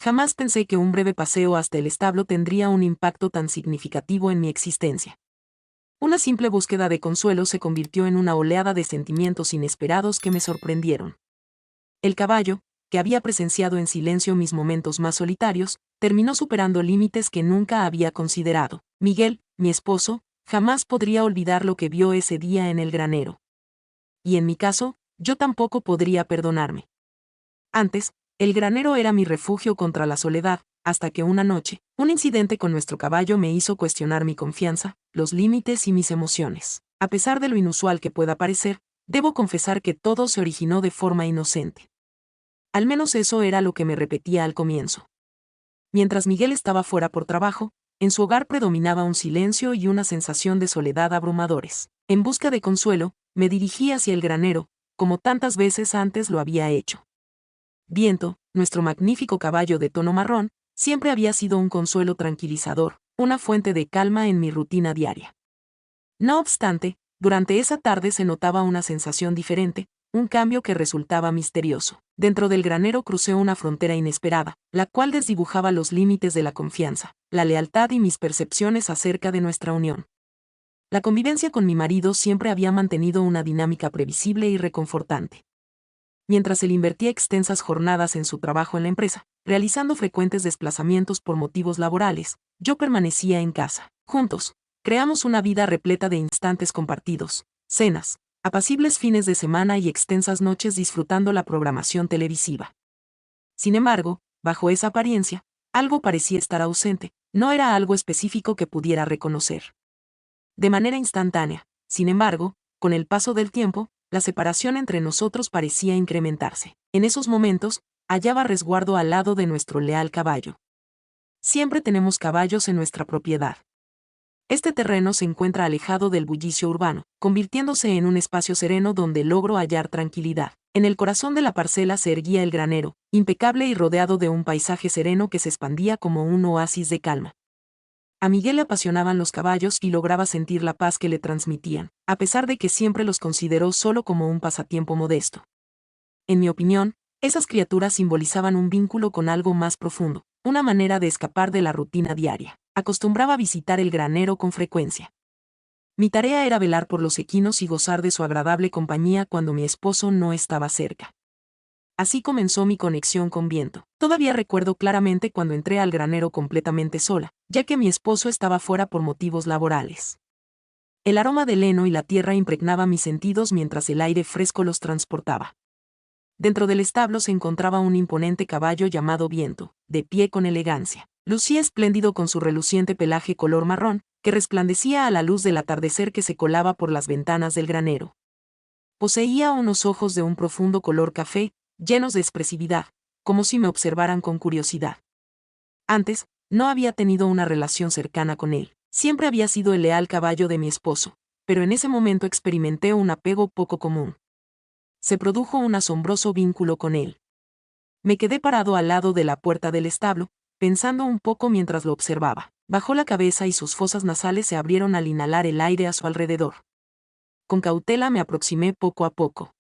Jamás pensé que un breve paseo hasta el establo tendría un impacto tan significativo en mi existencia. Una simple búsqueda de consuelo se convirtió en una oleada de sentimientos inesperados que me sorprendieron. El caballo, que había presenciado en silencio mis momentos más solitarios, terminó superando límites que nunca había considerado. Miguel, mi esposo, jamás podría olvidar lo que vio ese día en el granero. Y en mi caso, yo tampoco podría perdonarme. Antes, el granero era mi refugio contra la soledad, hasta que una noche, un incidente con nuestro caballo me hizo cuestionar mi confianza, los límites y mis emociones. A pesar de lo inusual que pueda parecer, debo confesar que todo se originó de forma inocente. Al menos eso era lo que me repetía al comienzo. Mientras Miguel estaba fuera por trabajo, en su hogar predominaba un silencio y una sensación de soledad abrumadores. En busca de consuelo, me dirigí hacia el granero, como tantas veces antes lo había hecho. Viento, nuestro magnífico caballo de tono marrón, siempre había sido un consuelo tranquilizador, una fuente de calma en mi rutina diaria. No obstante, durante esa tarde se notaba una sensación diferente, un cambio que resultaba misterioso. Dentro del granero crucé una frontera inesperada, la cual desdibujaba los límites de la confianza, la lealtad y mis percepciones acerca de nuestra unión. La convivencia con mi marido siempre había mantenido una dinámica previsible y reconfortante. Mientras él invertía extensas jornadas en su trabajo en la empresa, realizando frecuentes desplazamientos por motivos laborales, yo permanecía en casa. Juntos, creamos una vida repleta de instantes compartidos, cenas, apacibles fines de semana y extensas noches disfrutando la programación televisiva. Sin embargo, bajo esa apariencia, algo parecía estar ausente, no era algo específico que pudiera reconocer. De manera instantánea, sin embargo, con el paso del tiempo, la separación entre nosotros parecía incrementarse. En esos momentos, hallaba resguardo al lado de nuestro leal caballo. Siempre tenemos caballos en nuestra propiedad. Este terreno se encuentra alejado del bullicio urbano, convirtiéndose en un espacio sereno donde logro hallar tranquilidad. En el corazón de la parcela se erguía el granero, impecable y rodeado de un paisaje sereno que se expandía como un oasis de calma. A Miguel le apasionaban los caballos y lograba sentir la paz que le transmitían, a pesar de que siempre los consideró solo como un pasatiempo modesto. En mi opinión, esas criaturas simbolizaban un vínculo con algo más profundo, una manera de escapar de la rutina diaria. Acostumbraba a visitar el granero con frecuencia. Mi tarea era velar por los equinos y gozar de su agradable compañía cuando mi esposo no estaba cerca. Así comenzó mi conexión con Viento. Todavía recuerdo claramente cuando entré al granero completamente sola, ya que mi esposo estaba fuera por motivos laborales. El aroma del heno y la tierra impregnaba mis sentidos mientras el aire fresco los transportaba. Dentro del establo se encontraba un imponente caballo llamado Viento, de pie con elegancia. Lucía espléndido con su reluciente pelaje color marrón, que resplandecía a la luz del atardecer que se colaba por las ventanas del granero. Poseía unos ojos de un profundo color café, llenos de expresividad, como si me observaran con curiosidad. Antes, no había tenido una relación cercana con él. Siempre había sido el leal caballo de mi esposo, pero en ese momento experimenté un apego poco común. Se produjo un asombroso vínculo con él. Me quedé parado al lado de la puerta del establo, pensando un poco mientras lo observaba. Bajó la cabeza y sus fosas nasales se abrieron al inhalar el aire a su alrededor. Con cautela me aproximé poco a poco.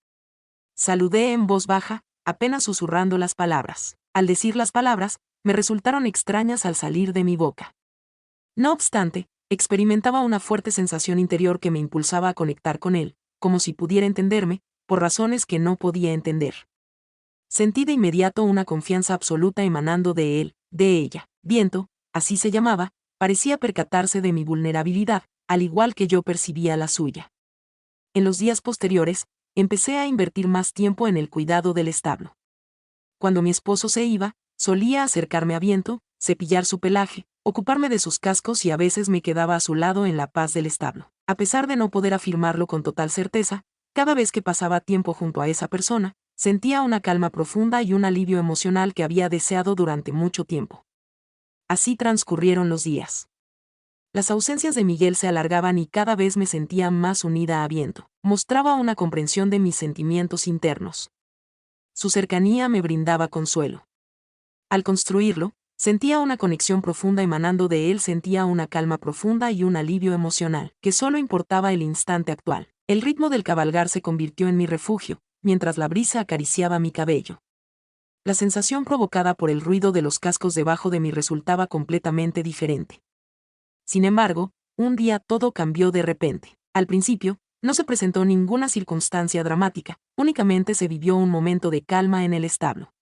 Saludé en voz baja, apenas susurrando las palabras. Al decir las palabras, me resultaron extrañas al salir de mi boca. No obstante, experimentaba una fuerte sensación interior que me impulsaba a conectar con él, como si pudiera entenderme, por razones que no podía entender. Sentí de inmediato una confianza absoluta emanando de él, de ella. Viento, así se llamaba, parecía percatarse de mi vulnerabilidad, al igual que yo percibía la suya. En los días posteriores, empecé a invertir más tiempo en el cuidado del establo. Cuando mi esposo se iba, solía acercarme a Viento, cepillar su pelaje, ocuparme de sus cascos y a veces me quedaba a su lado en la paz del establo. A pesar de no poder afirmarlo con total certeza, cada vez que pasaba tiempo junto a esa persona, sentía una calma profunda y un alivio emocional que había deseado durante mucho tiempo. Así transcurrieron los días. Las ausencias de Miguel se alargaban y cada vez me sentía más unida a Viento. Mostraba una comprensión de mis sentimientos internos. Su cercanía me brindaba consuelo. Al construirlo, sentía una conexión profunda emanando de él, sentía una calma profunda y un alivio emocional, que solo importaba el instante actual. El ritmo del cabalgar se convirtió en mi refugio, mientras la brisa acariciaba mi cabello. la sensación provocada por el ruido de los cascos debajo de mí resultaba completamente diferente. Sin embargo, un día todo cambió de repente. Al principio, no se presentó ninguna circunstancia dramática, únicamente se vivió un momento de calma en el establo.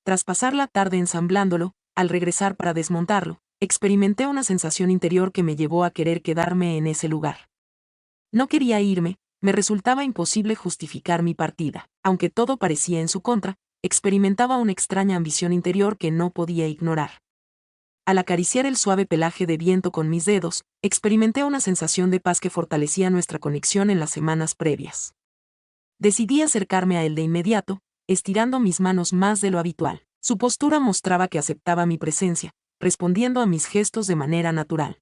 Tras pasar la tarde ensamblándolo, al regresar para desmontarlo, experimenté una sensación interior que me llevó a querer quedarme en ese lugar. No quería irme, me resultaba imposible justificar mi partida. Aunque todo parecía en su contra, experimentaba una extraña ambición interior que no podía ignorar. Al acariciar el suave pelaje de viento con mis dedos, experimenté una sensación de paz que fortalecía nuestra conexión en las semanas previas. Decidí acercarme a él de inmediato, estirando mis manos más de lo habitual. Su postura mostraba que aceptaba mi presencia, respondiendo a mis gestos de manera natural.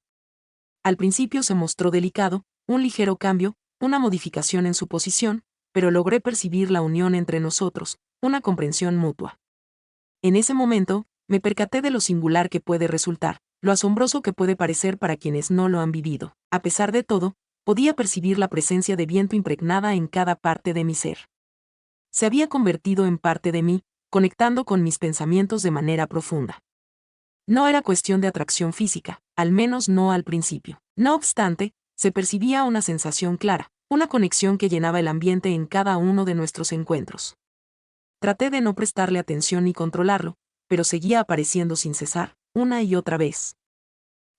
Al principio se mostró delicado, un ligero cambio, una modificación en su posición, pero logré percibir la unión entre nosotros, una comprensión mutua. En ese momento, me percaté de lo singular que puede resultar, lo asombroso que puede parecer para quienes no lo han vivido. A pesar de todo, podía percibir la presencia de viento impregnada en cada parte de mi ser. Se había convertido en parte de mí, conectando con mis pensamientos de manera profunda. No era cuestión de atracción física, al menos no al principio. No obstante, se percibía una sensación clara, una conexión que llenaba el ambiente en cada uno de nuestros encuentros. Traté de no prestarle atención ni controlarlo, pero seguía apareciendo sin cesar, una y otra vez.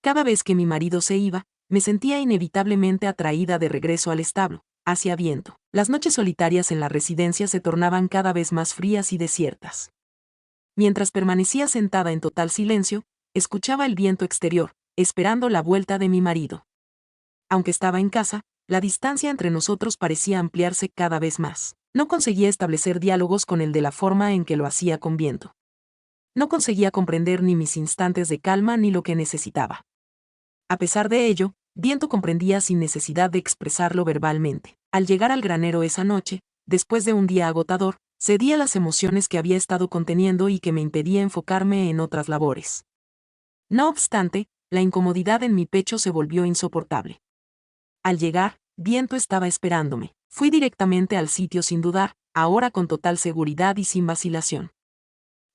Cada vez que mi marido se iba, me sentía inevitablemente atraída de regreso al establo, hacia viento. Las noches solitarias en la residencia se tornaban cada vez más frías y desiertas. Mientras permanecía sentada en total silencio, escuchaba el viento exterior, esperando la vuelta de mi marido. Aunque estaba en casa, la distancia entre nosotros parecía ampliarse cada vez más. No conseguía establecer diálogos con él de la forma en que lo hacía con viento. No conseguía comprender ni mis instantes de calma ni lo que necesitaba. A pesar de ello, Viento comprendía sin necesidad de expresarlo verbalmente. Al llegar al granero esa noche, después de un día agotador, cedí a las emociones que había estado conteniendo y que me impedía enfocarme en otras labores. No obstante, la incomodidad en mi pecho se volvió insoportable. Al llegar, Viento estaba esperándome. Fui directamente al sitio sin dudar, ahora con total seguridad y sin vacilación.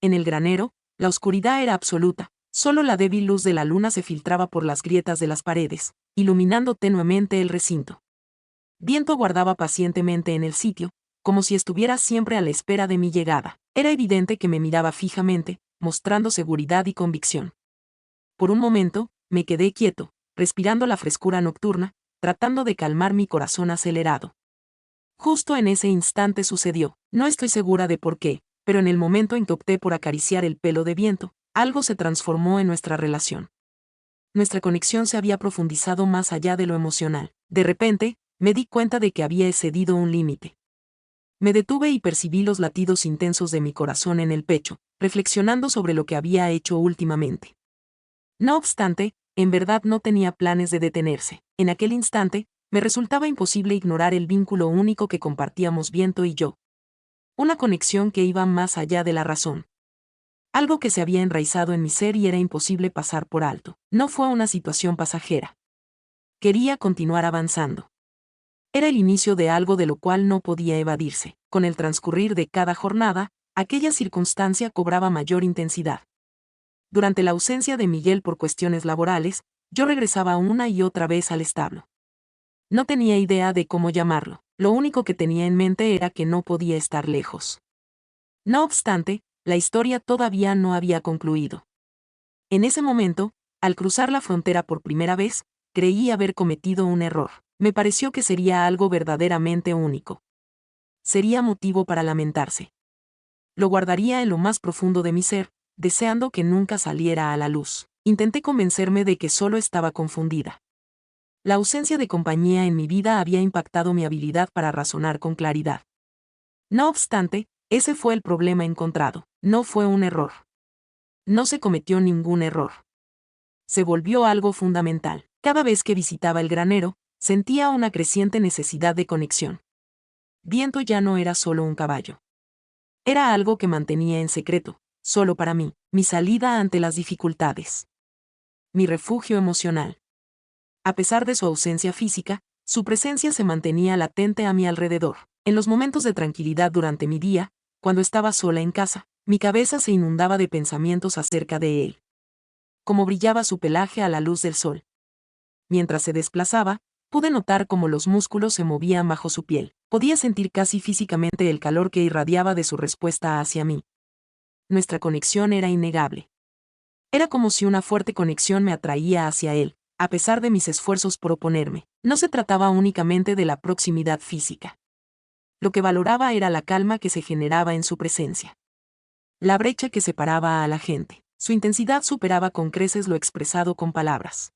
En el granero, la oscuridad era absoluta, solo la débil luz de la luna se filtraba por las grietas de las paredes, iluminando tenuemente el recinto. Viento aguardaba pacientemente en el sitio, como si estuviera siempre a la espera de mi llegada. Era evidente que me miraba fijamente, mostrando seguridad y convicción. Por un momento, me quedé quieto, respirando la frescura nocturna, tratando de calmar mi corazón acelerado. Justo en ese instante sucedió, no estoy segura de por qué, pero en el momento en que opté por acariciar el pelo de Viento, algo se transformó en nuestra relación. Nuestra conexión se había profundizado más allá de lo emocional. De repente, me di cuenta de que había excedido un límite. Me detuve y percibí los latidos intensos de mi corazón en el pecho, reflexionando sobre lo que había hecho últimamente. No obstante, en verdad no tenía planes de detenerse. En aquel instante, me resultaba imposible ignorar el vínculo único que compartíamos Viento y yo. Una conexión que iba más allá de la razón. Algo que se había enraizado en mi ser y era imposible pasar por alto. No fue una situación pasajera. Quería continuar avanzando. Era el inicio de algo de lo cual no podía evadirse. Con el transcurrir de cada jornada, aquella circunstancia cobraba mayor intensidad. Durante la ausencia de Miguel por cuestiones laborales, yo regresaba una y otra vez al establo. No tenía idea de cómo llamarlo, lo único que tenía en mente era que no podía estar lejos. No obstante, la historia todavía no había concluido. En ese momento, al cruzar la frontera por primera vez, creí haber cometido un error. Me pareció que sería algo verdaderamente único. Sería motivo para lamentarse. Lo guardaría en lo más profundo de mi ser, deseando que nunca saliera a la luz. Intenté convencerme de que solo estaba confundida. La ausencia de compañía en mi vida había impactado mi habilidad para razonar con claridad. No obstante, ese fue el problema encontrado. No fue un error. No se cometió ningún error. Se volvió algo fundamental. Cada vez que visitaba el granero, sentía una creciente necesidad de conexión. Viento ya no era solo un caballo. Era algo que mantenía en secreto, solo para mí, mi salida ante las dificultades. Mi refugio emocional. A pesar de su ausencia física, su presencia se mantenía latente a mi alrededor. En los momentos de tranquilidad durante mi día, cuando estaba sola en casa, Mi cabeza se inundaba de pensamientos acerca de él. Cómo brillaba su pelaje a la luz del sol. Mientras se desplazaba, pude notar cómo los músculos se movían bajo su piel. Podía sentir casi físicamente el calor que irradiaba de su respuesta hacia mí. Nuestra conexión era innegable. Era como si una fuerte conexión me atraía hacia él, a pesar de mis esfuerzos por oponerme. No se trataba únicamente de la proximidad física. Lo que valoraba era la calma que se generaba en su presencia. La brecha que separaba a la gente. Su intensidad superaba con creces lo expresado con palabras.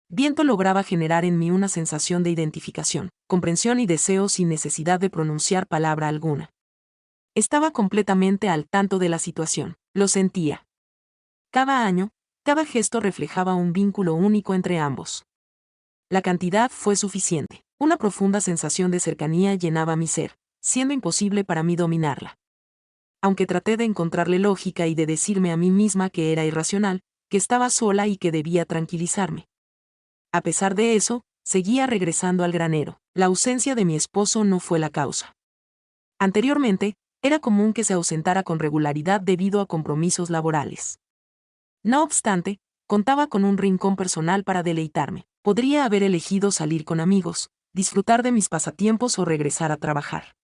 Viento lograba generar en mí una sensación de identificación, comprensión y deseo sin necesidad de pronunciar palabra alguna. Estaba completamente al tanto de la situación, lo sentía. Cada año, cada gesto reflejaba un vínculo único entre ambos. La cantidad fue suficiente. Una profunda sensación de cercanía llenaba mi ser, siendo imposible para mí dominarla. Aunque traté de encontrarle lógica y de decirme a mí misma que era irracional, que estaba sola y que debía tranquilizarme. A pesar de eso, seguía regresando al granero. La ausencia de mi esposo no fue la causa. Anteriormente, era común que se ausentara con regularidad debido a compromisos laborales. No obstante, contaba con un rincón personal para deleitarme. Podría haber elegido salir con amigos, disfrutar de mis pasatiempos o regresar a trabajar.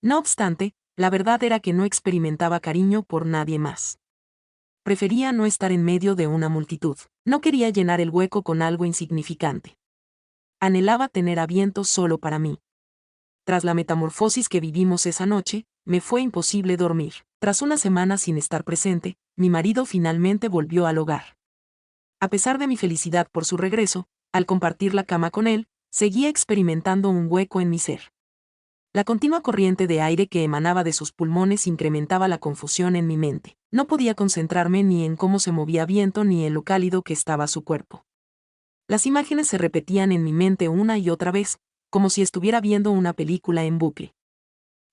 No obstante, la verdad era que no experimentaba cariño por nadie más. Prefería no estar en medio de una multitud. No quería llenar el hueco con algo insignificante. Anhelaba tener a Viento solo para mí. Tras la metamorfosis que vivimos esa noche, me fue imposible dormir. Tras una semana sin estar presente, mi marido finalmente volvió al hogar. A pesar de mi felicidad por su regreso, al compartir la cama con él, seguía experimentando un hueco en mi ser. La continua corriente de aire que emanaba de sus pulmones incrementaba la confusión en mi mente. No podía concentrarme ni en cómo se movía Viento ni en lo cálido que estaba su cuerpo. Las imágenes se repetían en mi mente una y otra vez, como si estuviera viendo una película en bucle.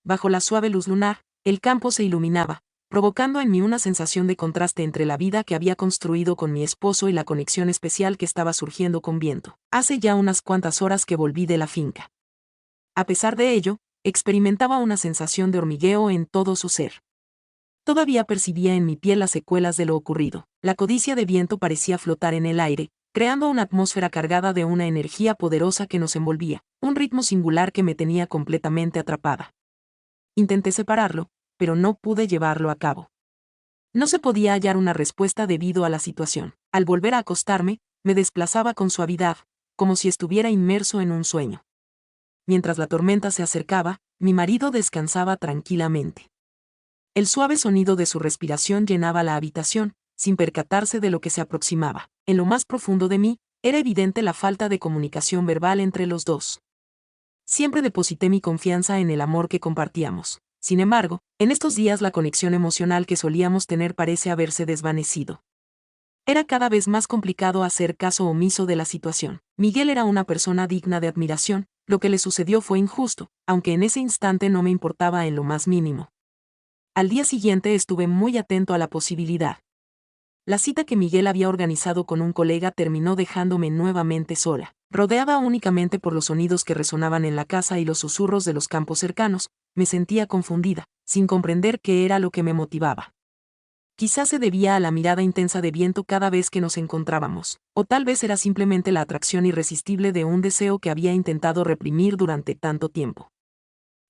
Bajo la suave luz lunar, el campo se iluminaba, provocando en mí una sensación de contraste entre la vida que había construido con mi esposo y la conexión especial que estaba surgiendo con Viento. Hace ya unas cuantas horas que volví de la finca. A pesar de ello, experimentaba una sensación de hormigueo en todo su ser. Todavía percibía en mi piel las secuelas de lo ocurrido. La codicia de Viento parecía flotar en el aire, creando una atmósfera cargada de una energía poderosa que nos envolvía, un ritmo singular que me tenía completamente atrapada. Intenté separarlo, pero no pude llevarlo a cabo. No se podía hallar una respuesta debido a la situación. Al volver a acostarme, me desplazaba con suavidad, como si estuviera inmerso en un sueño. Mientras la tormenta se acercaba, mi marido descansaba tranquilamente. El suave sonido de su respiración llenaba la habitación, sin percatarse de lo que se aproximaba. En lo más profundo de mí, era evidente la falta de comunicación verbal entre los dos. Siempre deposité mi confianza en el amor que compartíamos. Sin embargo, en estos días la conexión emocional que solíamos tener parece haberse desvanecido. Era cada vez más complicado hacer caso omiso de la situación. Miguel era una persona digna de admiración, lo que le sucedió fue injusto, aunque en ese instante no me importaba en lo más mínimo. Al día siguiente estuve muy atento a la posibilidad. La cita que Miguel había organizado con un colega terminó dejándome nuevamente sola. Rodeada únicamente por los sonidos que resonaban en la casa y los susurros de los campos cercanos, me sentía confundida, sin comprender qué era lo que me motivaba. Quizás se debía a la mirada intensa de Viento cada vez que nos encontrábamos, o tal vez era simplemente la atracción irresistible de un deseo que había intentado reprimir durante tanto tiempo.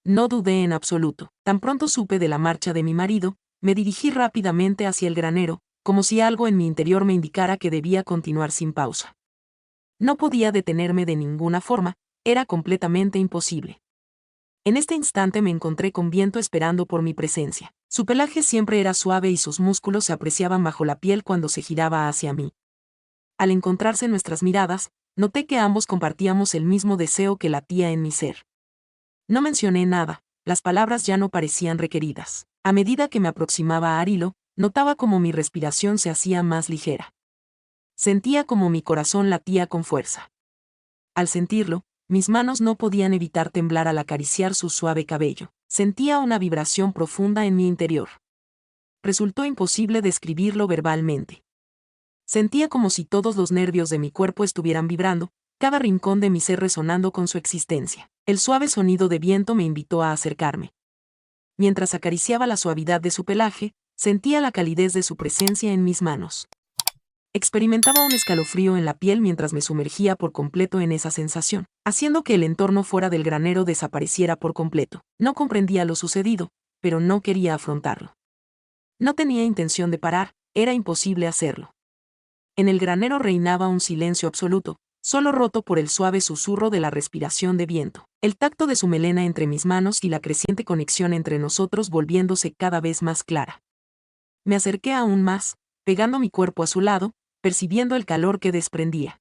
No dudé en absoluto. Tan pronto supe de la marcha de mi marido, me dirigí rápidamente hacia el granero, como si algo en mi interior me indicara que debía continuar sin pausa. No podía detenerme de ninguna forma, era completamente imposible. En este instante me encontré con Viento esperando por mi presencia. Su pelaje siempre era suave y sus músculos se apreciaban bajo la piel cuando se giraba hacia mí. Al encontrarse nuestras miradas, noté que ambos compartíamos el mismo deseo que latía en mi ser. No mencioné nada, las palabras ya no parecían requeridas. A medida que me aproximaba a Arilo, notaba como mi respiración se hacía más ligera. Sentía como mi corazón latía con fuerza. Al sentirlo, mis manos no podían evitar temblar al acariciar su suave cabello. Sentía una vibración profunda en mi interior. Resultó imposible describirlo verbalmente. Sentía como si todos los nervios de mi cuerpo estuvieran vibrando, cada rincón de mi ser resonando con su existencia. El suave sonido de Viento me invitó a acercarme. mientras acariciaba la suavidad de su pelaje, sentía la calidez de su presencia en mis manos. Experimentaba un escalofrío en la piel mientras me sumergía por completo en esa sensación, haciendo que el entorno fuera del granero desapareciera por completo. No comprendía lo sucedido, pero no quería afrontarlo. No tenía intención de parar, era imposible hacerlo. En el granero reinaba un silencio absoluto, solo roto por el suave susurro de la respiración de viento, el tacto de su melena entre mis manos y la creciente conexión entre nosotros volviéndose cada vez más clara. Me acerqué aún más, pegando mi cuerpo a su lado, percibiendo el calor que desprendía.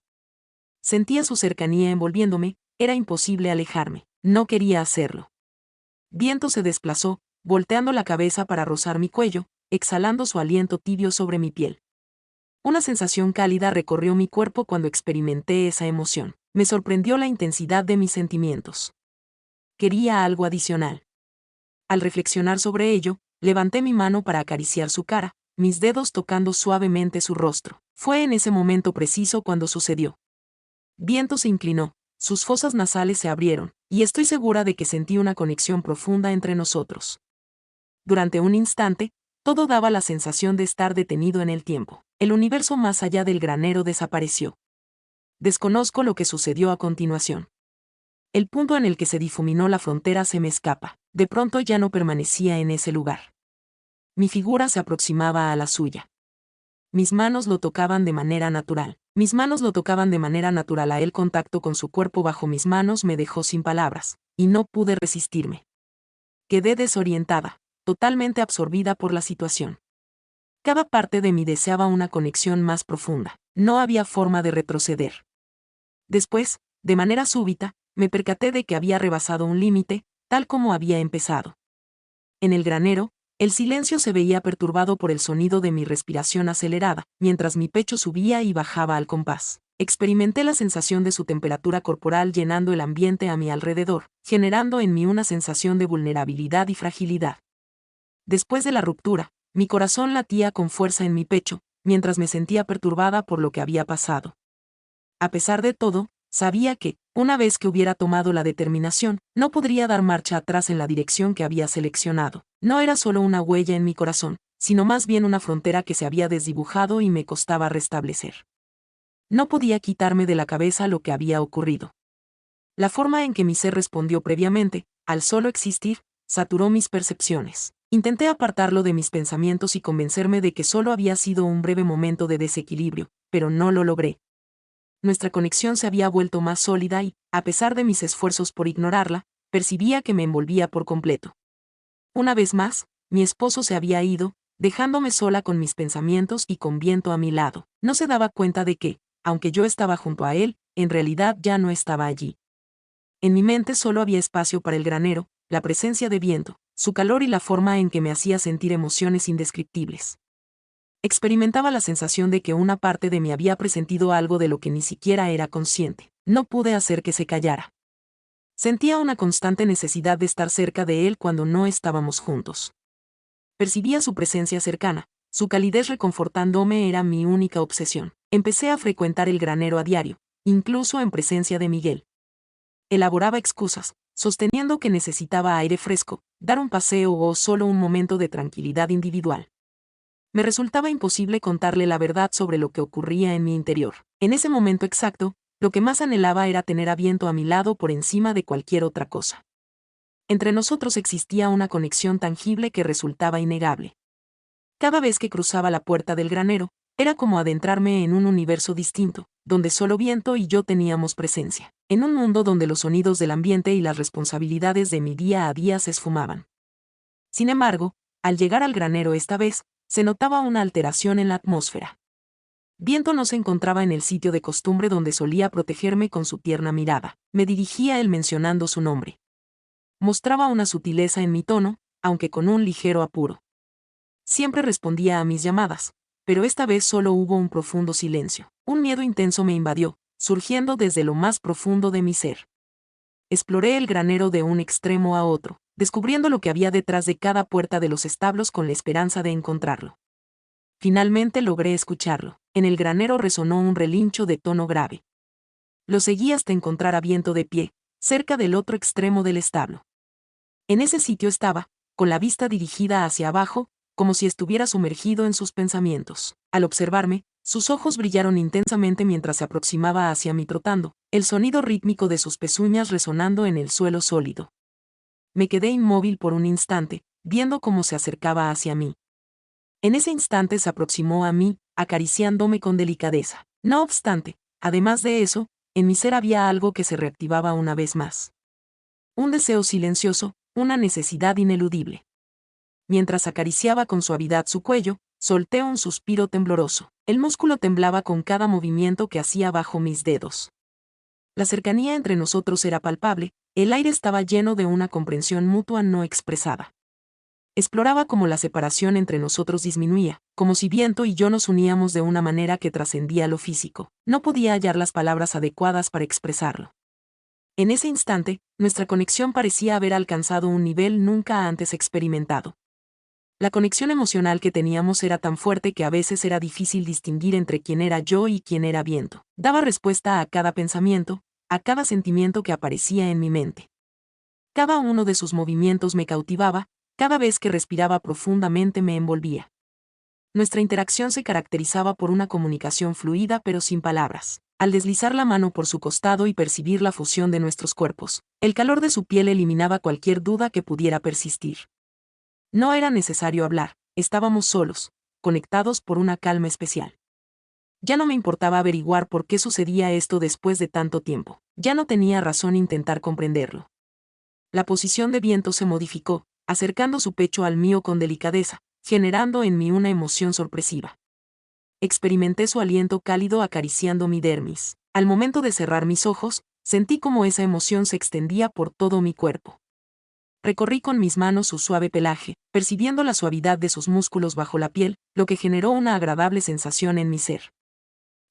Sentía su cercanía envolviéndome, era imposible alejarme, no quería hacerlo. Viento se desplazó, volteando la cabeza para rozar mi cuello, exhalando su aliento tibio sobre mi piel. Una sensación cálida recorrió mi cuerpo cuando experimenté esa emoción. Me sorprendió la intensidad de mis sentimientos. Quería algo adicional. Al reflexionar sobre ello, levanté mi mano para acariciar su cara, mis dedos tocando suavemente su rostro. Fue en ese momento preciso cuando sucedió. Viento se inclinó, sus fosas nasales se abrieron, y estoy segura de que sentí una conexión profunda entre nosotros. Durante un instante, todo daba la sensación de estar detenido en el tiempo. El universo más allá del granero desapareció. Desconozco lo que sucedió a continuación. El punto en el que se difuminó la frontera se me escapa. De pronto ya no permanecía en ese lugar. Mi figura se aproximaba a la suya. Mis manos lo tocaban de manera natural. A el contacto con su cuerpo bajo mis manos me dejó sin palabras, y no pude resistirme. Quedé desorientada, totalmente absorbida por la situación. Cada parte de mí deseaba una conexión más profunda. No había forma de retroceder. Después, de manera súbita, me percaté de que había rebasado un límite, tal como había empezado. En el granero, el silencio se veía perturbado por el sonido de mi respiración acelerada, mientras mi pecho subía y bajaba al compás. Experimenté la sensación de su temperatura corporal llenando el ambiente a mi alrededor, generando en mí una sensación de vulnerabilidad y fragilidad. Después de la ruptura, mi corazón latía con fuerza en mi pecho, mientras me sentía perturbada por lo que había pasado. A pesar de todo, sabía que, una vez que hubiera tomado la determinación, no podría dar marcha atrás en la dirección que había seleccionado. No era solo una huella en mi corazón, sino más bien una frontera que se había desdibujado y me costaba restablecer. No podía quitarme de la cabeza lo que había ocurrido. La forma en que mi ser respondió previamente, al solo existir, saturó mis percepciones. Intenté apartarlo de mis pensamientos y convencerme de que solo había sido un breve momento de desequilibrio, pero no lo logré. Nuestra conexión se había vuelto más sólida y, a pesar de mis esfuerzos por ignorarla, percibía que me envolvía por completo. Una vez más, mi esposo se había ido, dejándome sola con mis pensamientos y con Viento a mi lado. No se daba cuenta de que, aunque yo estaba junto a él, en realidad ya no estaba allí. En mi mente solo había espacio para el granero, la presencia de Viento, su calor y la forma en que me hacía sentir emociones indescriptibles. Experimentaba la sensación de que una parte de mí había presentido algo de lo que ni siquiera era consciente. No pude hacer que se callara. Sentía una constante necesidad de estar cerca de él cuando no estábamos juntos. Percibía su presencia cercana, su calidez reconfortándome era mi única obsesión. Empecé a frecuentar el granero a diario, incluso en presencia de Miguel. Elaboraba excusas, sosteniendo que necesitaba aire fresco, dar un paseo o solo un momento de tranquilidad individual. Me resultaba imposible contarle la verdad sobre lo que ocurría en mi interior. En ese momento exacto, lo que más anhelaba era tener a Viento a mi lado por encima de cualquier otra cosa. Entre nosotros existía una conexión tangible que resultaba innegable. Cada vez que cruzaba la puerta del granero, era como adentrarme en un universo distinto, donde solo Viento y yo teníamos presencia, en un mundo donde los sonidos del ambiente y las responsabilidades de mi día a día se esfumaban. Sin embargo, al llegar al granero esta vez, se notaba una alteración en la atmósfera. Viento no se encontraba en el sitio de costumbre donde solía protegerme con su tierna mirada. Me dirigía a él mencionando su nombre. Mostraba una sutileza en mi tono, aunque con un ligero apuro. Siempre respondía a mis llamadas, pero esta vez solo hubo un profundo silencio. Un miedo intenso me invadió, surgiendo desde lo más profundo de mi ser. Exploré el granero de un extremo a otro, descubriendo lo que había detrás de cada puerta de los establos con la esperanza de encontrarlo. Finalmente logré escucharlo. En el granero resonó un relincho de tono grave. Lo seguí hasta encontrar a Viento de pie, cerca del otro extremo del establo. En ese sitio estaba, con la vista dirigida hacia abajo, como si estuviera sumergido en sus pensamientos. Al observarme, sus ojos brillaron intensamente mientras se aproximaba hacia mí trotando, el sonido rítmico de sus pezuñas resonando en el suelo sólido. Me quedé inmóvil por un instante, viendo cómo se acercaba hacia mí. En ese instante se aproximó a mí, acariciándome con delicadeza. No obstante, además de eso, en mi ser había algo que se reactivaba una vez más. Un deseo silencioso, una necesidad ineludible. Mientras acariciaba con suavidad su cuello, solté un suspiro tembloroso. El músculo temblaba con cada movimiento que hacía bajo mis dedos. La cercanía entre nosotros era palpable, el aire estaba lleno de una comprensión mutua no expresada. Exploraba cómo la separación entre nosotros disminuía, como si viento y yo nos uníamos de una manera que trascendía lo físico. No podía hallar las palabras adecuadas para expresarlo. En ese instante, nuestra conexión parecía haber alcanzado un nivel nunca antes experimentado. La conexión emocional que teníamos era tan fuerte que a veces era difícil distinguir entre quién era yo y quién era viento. Daba respuesta a cada pensamiento, a cada sentimiento que aparecía en mi mente. Cada uno de sus movimientos me cautivaba, cada vez que respiraba profundamente me envolvía. Nuestra interacción se caracterizaba por una comunicación fluida pero sin palabras. Al deslizar la mano por su costado y percibir la fusión de nuestros cuerpos, el calor de su piel eliminaba cualquier duda que pudiera persistir. No era necesario hablar, estábamos solos, conectados por una calma especial. Ya no me importaba averiguar por qué sucedía esto después de tanto tiempo. Ya no tenía razón intentar comprenderlo. La posición de viento se modificó, acercando su pecho al mío con delicadeza, generando en mí una emoción sorpresiva. Experimenté su aliento cálido acariciando mi dermis. Al momento de cerrar mis ojos, sentí como esa emoción se extendía por todo mi cuerpo. Recorrí con mis manos su suave pelaje, percibiendo la suavidad de sus músculos bajo la piel, lo que generó una agradable sensación en mi ser.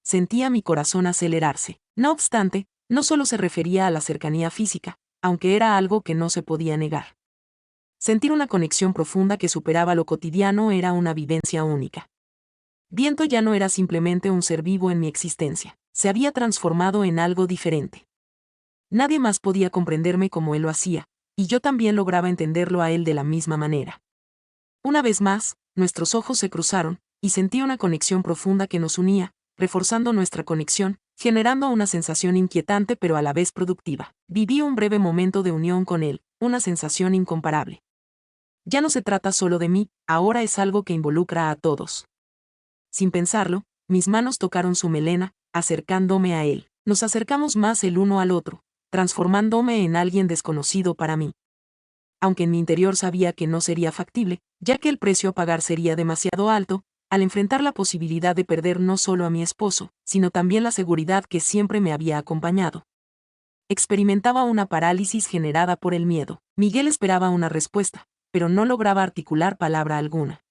Sentía mi corazón acelerarse. No obstante, no solo se refería a la cercanía física, aunque era algo que no se podía negar. Sentir una conexión profunda que superaba lo cotidiano era una vivencia única. Viento ya no era simplemente un ser vivo en mi existencia, se había transformado en algo diferente. Nadie más podía comprenderme como él lo hacía, y yo también lograba entenderlo a él de la misma manera. Una vez más, nuestros ojos se cruzaron, y sentí una conexión profunda que nos unía, reforzando nuestra conexión, generando una sensación inquietante pero a la vez productiva. Viví un breve momento de unión con él, una sensación incomparable. Ya no se trata solo de mí, ahora es algo que involucra a todos. Sin pensarlo, mis manos tocaron su melena, acercándome a él. Nos acercamos más el uno al otro, transformándome en alguien desconocido para mí. Aunque en mi interior sabía que no sería factible, ya que el precio a pagar sería demasiado alto, al enfrentar la posibilidad de perder no solo a mi esposo, sino también la seguridad que siempre me había acompañado. Experimentaba una parálisis generada por el miedo. Miguel esperaba una respuesta, pero no lograba articular palabra alguna.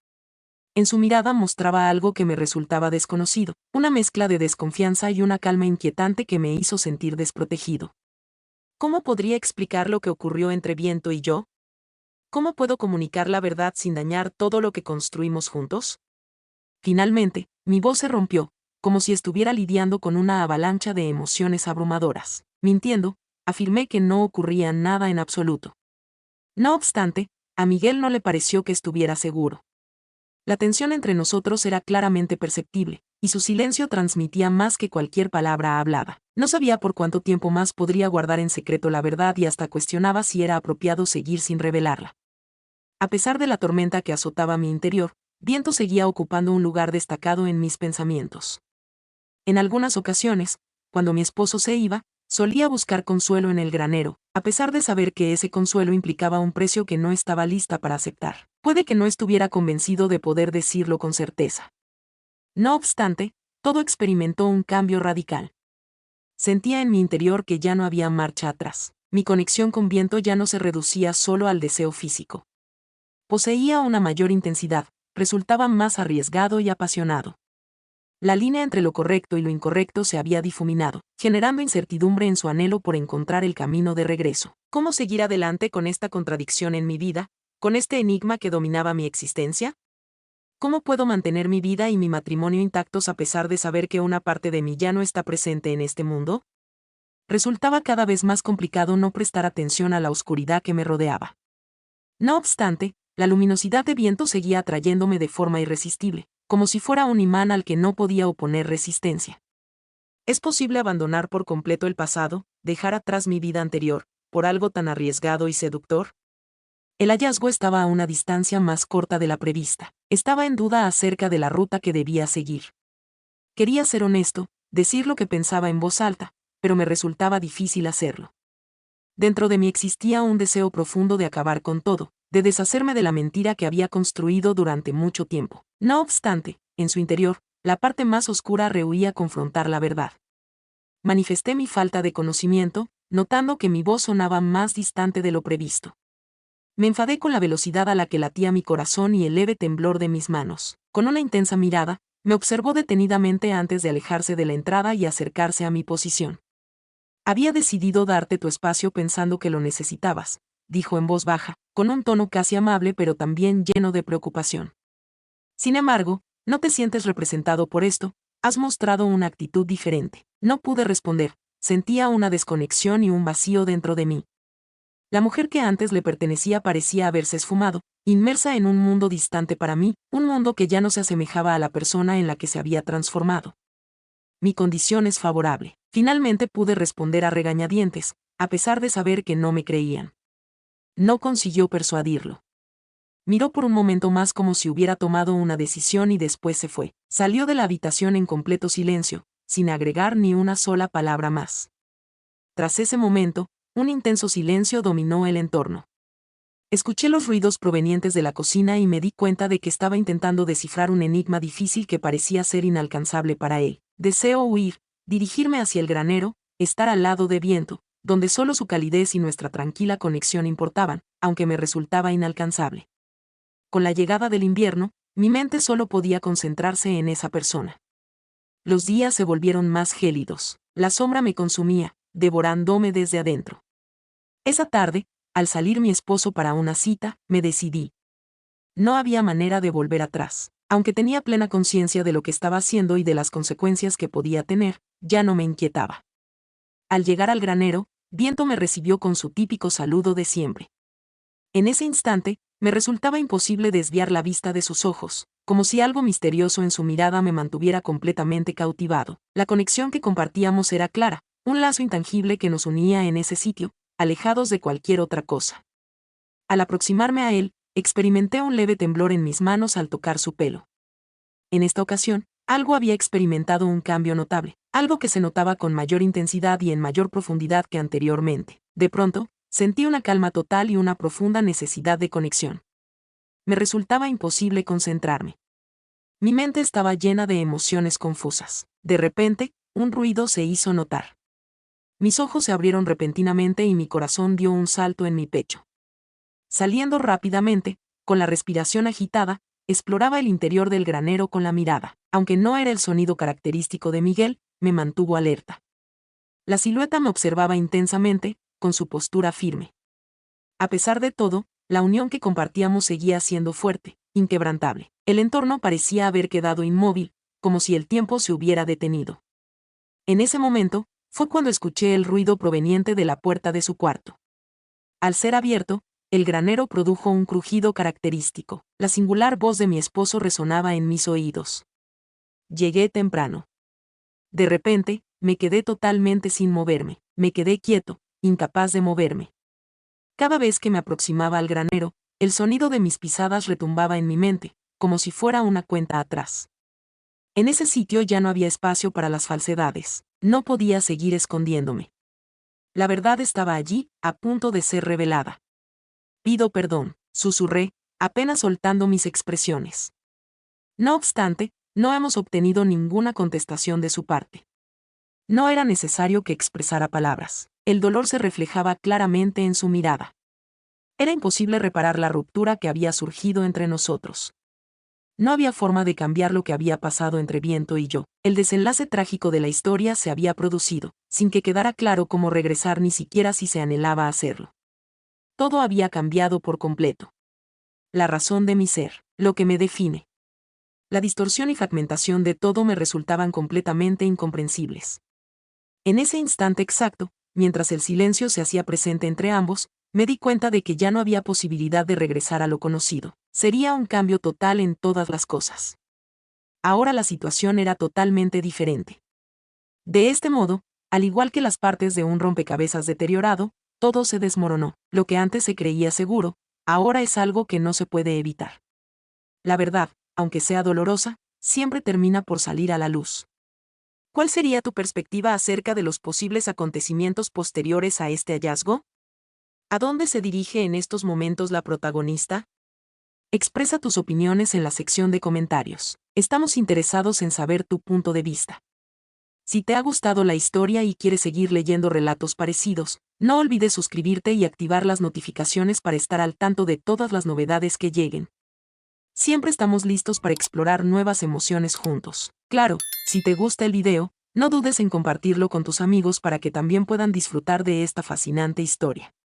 En su mirada mostraba algo que me resultaba desconocido, una mezcla de desconfianza y una calma inquietante que me hizo sentir desprotegido. ¿Cómo podría explicar lo que ocurrió entre Viento y yo? ¿Cómo puedo comunicar la verdad sin dañar todo lo que construimos juntos? Finalmente, mi voz se rompió, como si estuviera lidiando con una avalancha de emociones abrumadoras. Mintiendo, afirmé que no ocurría nada en absoluto. No obstante, a Miguel no le pareció que estuviera seguro. La tensión entre nosotros era claramente perceptible, y su silencio transmitía más que cualquier palabra hablada. No sabía por cuánto tiempo más podría guardar en secreto la verdad y hasta cuestionaba si era apropiado seguir sin revelarla. A pesar de la tormenta que azotaba mi interior, Viento seguía ocupando un lugar destacado en mis pensamientos. En algunas ocasiones, cuando mi esposo se iba, solía buscar consuelo en el granero, a pesar de saber que ese consuelo implicaba un precio que no estaba lista para aceptar. Puede que no estuviera convencido de poder decirlo con certeza. No obstante, todo experimentó un cambio radical. Sentía en mi interior que ya no había marcha atrás. Mi conexión con Viento ya no se reducía solo al deseo físico. Poseía una mayor intensidad, resultaba más arriesgado y apasionado. La línea entre lo correcto y lo incorrecto se había difuminado, generando incertidumbre en su anhelo por encontrar el camino de regreso. ¿Cómo seguir adelante con esta contradicción en mi vida, con este enigma que dominaba mi existencia? ¿Cómo puedo mantener mi vida y mi matrimonio intactos a pesar de saber que una parte de mí ya no está presente en este mundo? Resultaba cada vez más complicado no prestar atención a la oscuridad que me rodeaba. No obstante, La luminosidad de viento seguía atrayéndome de forma irresistible, como si fuera un imán al que no podía oponer resistencia. ¿Es posible abandonar por completo el pasado, dejar atrás mi vida anterior, por algo tan arriesgado y seductor? El hallazgo estaba a una distancia más corta de la prevista. Estaba en duda acerca de la ruta que debía seguir. Quería ser honesto, decir lo que pensaba en voz alta, pero me resultaba difícil hacerlo. Dentro de mí existía un deseo profundo de acabar con todo, de deshacerme de la mentira que había construido durante mucho tiempo. No obstante, en su interior, la parte más oscura rehuía confrontar la verdad. Manifesté mi falta de conocimiento, notando que mi voz sonaba más distante de lo previsto. Me enfadé con la velocidad a la que latía mi corazón y el leve temblor de mis manos. Con una intensa mirada, me observó detenidamente antes de alejarse de la entrada y acercarse a mi posición. Había decidido darte tu espacio pensando que lo necesitabas, dijo en voz baja, con un tono casi amable pero también lleno de preocupación. Sin embargo, no te sientes representado por esto, has mostrado una actitud diferente. No pude responder, sentía una desconexión y un vacío dentro de mí. La mujer que antes le pertenecía parecía haberse esfumado, inmersa en un mundo distante para mí, un mundo que ya no se asemejaba a la persona en la que se había transformado. Mi condición es favorable. Finalmente pude responder a regañadientes, a pesar de saber que no me creían. No consiguió persuadirlo. Miró por un momento más como si hubiera tomado una decisión y después se fue. Salió de la habitación en completo silencio, sin agregar ni una sola palabra más. Tras ese momento, un intenso silencio dominó el entorno. Escuché los ruidos provenientes de la cocina y me di cuenta de que estaba intentando descifrar un enigma difícil que parecía ser inalcanzable para él. Deseo huir, dirigirme hacia el granero, estar al lado de Viento, donde solo su calidez y nuestra tranquila conexión importaban, aunque me resultaba inalcanzable. Con la llegada del invierno, mi mente solo podía concentrarse en esa persona. Los días se volvieron más gélidos. La sombra me consumía, devorándome desde adentro. Esa tarde, al salir mi esposo para una cita, me decidí. No había manera de volver atrás. Aunque tenía plena conciencia de lo que estaba haciendo y de las consecuencias que podía tener, ya no me inquietaba. Al llegar al granero, Viento me recibió con su típico saludo de siempre. En ese instante, me resultaba imposible desviar la vista de sus ojos, como si algo misterioso en su mirada me mantuviera completamente cautivado. La conexión que compartíamos era clara, un lazo intangible que nos unía en ese sitio, alejados de cualquier otra cosa. Al aproximarme a él, experimenté un leve temblor en mis manos al tocar su pelo. En esta ocasión, algo había experimentado un cambio notable, algo que se notaba con mayor intensidad y en mayor profundidad que anteriormente. De pronto, sentí una calma total y una profunda necesidad de conexión. Me resultaba imposible concentrarme. Mi mente estaba llena de emociones confusas. De repente, un ruido se hizo notar. Mis ojos se abrieron repentinamente y mi corazón dio un salto en mi pecho. Saliendo rápidamente, con la respiración agitada, exploraba el interior del granero con la mirada. Aunque no era el sonido característico de Miguel, me mantuvo alerta. La silueta me observaba intensamente, con su postura firme. A pesar de todo, la unión que compartíamos seguía siendo fuerte, inquebrantable. El entorno parecía haber quedado inmóvil, como si el tiempo se hubiera detenido. En ese momento, fue cuando escuché el ruido proveniente de la puerta de su cuarto. Al ser abierto, el granero produjo un crujido característico. La singular voz de mi esposo resonaba en mis oídos. Llegué temprano. De repente, me quedé totalmente sin moverme. Me quedé quieto, incapaz de moverme. Cada vez que me aproximaba al granero, el sonido de mis pisadas retumbaba en mi mente, como si fuera una cuenta atrás. En ese sitio ya no había espacio para las falsedades. No podía seguir escondiéndome. La verdad estaba allí, a punto de ser revelada. Pido perdón, susurré, apenas soltando mis expresiones. No obstante, no hemos obtenido ninguna contestación de su parte. No era necesario que expresara palabras. El dolor se reflejaba claramente en su mirada. Era imposible reparar la ruptura que había surgido entre nosotros. No había forma de cambiar lo que había pasado entre Viento y yo. El desenlace trágico de la historia se había producido, sin que quedara claro cómo regresar ni siquiera si se anhelaba hacerlo. Todo había cambiado por completo. La razón de mi ser, lo que me define. La distorsión y fragmentación de todo me resultaban completamente incomprensibles. En ese instante exacto, mientras el silencio se hacía presente entre ambos, me di cuenta de que ya no había posibilidad de regresar a lo conocido. Sería un cambio total en todas las cosas. Ahora la situación era totalmente diferente. De este modo, al igual que las partes de un rompecabezas deteriorado, todo se desmoronó. Lo que antes se creía seguro, ahora es algo que no se puede evitar. La verdad, aunque sea dolorosa, siempre termina por salir a la luz. ¿Cuál sería tu perspectiva acerca de los posibles acontecimientos posteriores a este hallazgo? ¿A dónde se dirige en estos momentos la protagonista? Expresa tus opiniones en la sección de comentarios. Estamos interesados en saber tu punto de vista. Si te ha gustado la historia y quieres seguir leyendo relatos parecidos, no olvides suscribirte y activar las notificaciones para estar al tanto de todas las novedades que lleguen. Siempre estamos listos para explorar nuevas emociones juntos. Claro, si te gusta el video, no dudes en compartirlo con tus amigos para que también puedan disfrutar de esta fascinante historia.